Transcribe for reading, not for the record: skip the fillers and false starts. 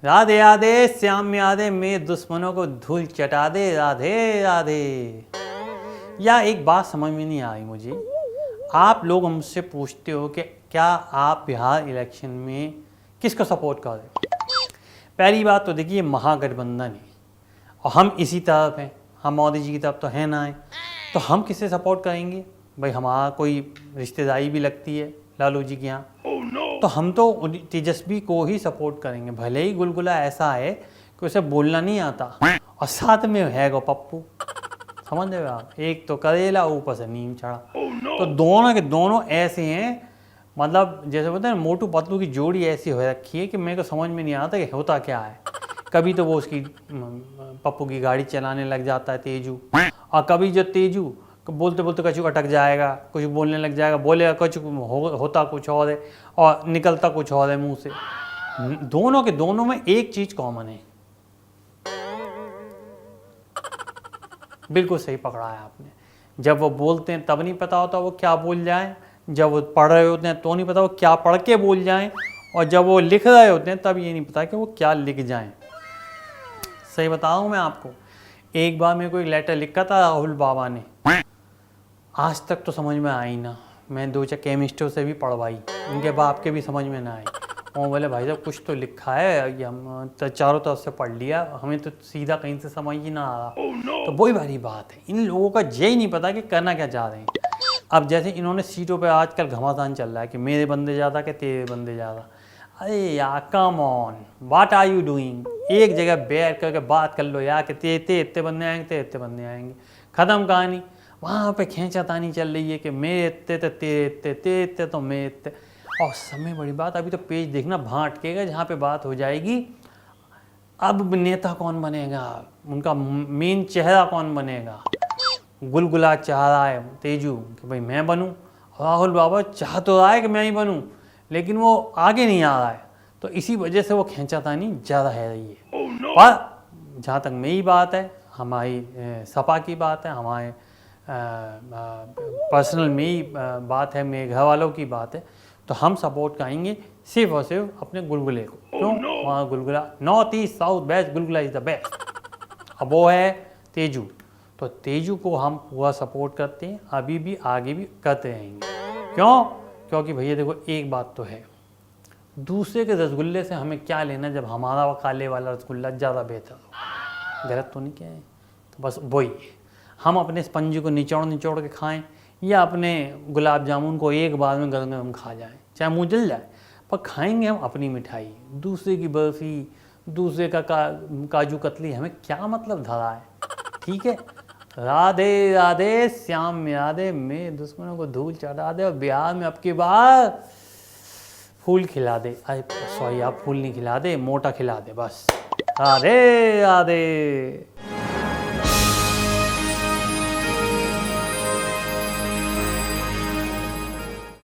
राधे राधे श्याम यादे मेरे दुश्मनों को धूल चटा दे, राधे राधे। या एक बात समझ में नहीं आई मुझे, आप लोग मुझसे पूछते हो कि क्या आप बिहार इलेक्शन में किसको सपोर्ट कर रहे हो। पहली बात तो देखिए महागठबंधन है और हम इसी तरफ हैं, हम मोदी जी की तरफ तो है ना है, तो हम किसे सपोर्ट करेंगे भाई। हमारा कोई रिश्तेदारी भी लगती है लालू जी के यहाँ, तो हम तो तेजस्वी को ही सपोर्ट करेंगे, भले ही गुलगुला ऐसा है कि उसे बोलना नहीं आता और साथ में है गो पप्पू, समझ रहे हो आप, एक तो करेला ऊपर से नीम चढ़ा। तो दोनों के दोनों ऐसे हैं, मतलब जैसे बोलते हैं मोटू पतलू की जोड़ी ऐसी हो रखी है कि मेरे को समझ में नहीं आता कि होता क्या है। कभी तो वो उसकी पप्पू की गाड़ी चलाने लग जाता है तेजू, और कभी जो तेजू बोलते बोलते कुछ अटक जाएगा, कुछ बोलने लग जाएगा, बोलेगा कुछ होता कुछ और है और निकलता कुछ और है मुंह से। दोनों के दोनों में एक चीज कॉमन है, बिल्कुल सही पकड़ा है आपने। जब वो बोलते हैं तब नहीं पता होता वो क्या बोल जाए, जब वो पढ़ रहे होते हैं तो नहीं पता वो क्या पढ़ के बोल जाएं, और जब वो लिख रहे होते हैं तब ये नहीं पता कि वो क्या लिख जाएं। सही बताऊं मैं आपको, एक बार मेरे को एक लेटर लिखा था राहुल बाबा ने, आज तक तो समझ में आई ना, मैं 2 केमिस्ट्री से भी पढ़वाई, उनके बाप के भी समझ में ना आई। और बोले भाई साहब कुछ तो लिखा है, ये हम तो चारों तरफ से पढ़ लिया, हमें तो सीधा कहीं से समझ ही ना आ रहा। तो वही वाली बात है, इन लोगों का यही नहीं पता कि करना क्या चाह रहे हैं। अब जैसे इन्होंने सीटों पे आजकल घमासान चल रहा है कि मेरे बंदे ज़्यादा कि तेरे बंदे ज़्यादा। अरे यार come on, what are you doing. एक जगह बैठ करके बात कर लो यार कि तेरे इतने बंदे आएंगे, तेरे इतने बंदे आएंगे, ख़त्म कहानी। वहाँ पे खींचातानी चल रही है कि मेरे इतने तो तेरे इतने, तेरे इतने तो मेरे इतने। और समय बड़ी बात, अभी तो पेज देखना भाटकेगा जहाँ पे बात हो जाएगी। अब नेता कौन बनेगा, उनका मेन चेहरा कौन बनेगा। गुलगुला चाह रहा है तेजू कि भाई मैं बनूं, राहुल बाबा चाह तो रहा है कि मैं ही बनूं, लेकिन वो आगे नहीं आ रहा है, तो इसी वजह से वो खींचातानी ज़्यादा है रही है। पर जहाँ तक मेरी बात है, हमारी सपा की बात है, हमारे पर्सनल मेरी बात है, मेरे घर वालों की बात है, तो हम सपोर्ट करेंगे सिर्फ और सिर्फ अपने गुलगुले को। क्यों? वहाँ gulgula north east south best, gulgula is the best. अब वो है तेजू, तो तेजू को हम पूरा सपोर्ट करते हैं, अभी भी आगे भी करते रहेंगे। क्यों? क्योंकि भैया देखो एक बात तो है, दूसरे के रसगुल्ले से हमें क्या लेना जब हमारा काले वाला रसगुल्ला ज़्यादा बेहतर हो। गलत तो नहीं क्या है, तो बस वही हम अपने स्पंज को निचोड़ के खाएं या अपने गुलाब जामुन को एक बार में गरम गरम खा जाएं, चाहे मुँह जल जाए, पर खाएंगे हम अपनी मिठाई। दूसरे की बर्फ़ी, दूसरे का काजू कतली हमें क्या मतलब धरा है। ठीक है, राधे राधे श्याम यादे मेरे दुश्मनों को धूल चढ़ा दे, और बिहार में अब की बार फूल खिला दे। अरे सॉरी, आप फूल नहीं खिला दे, मोटा खिला दे बस। राधे राधे।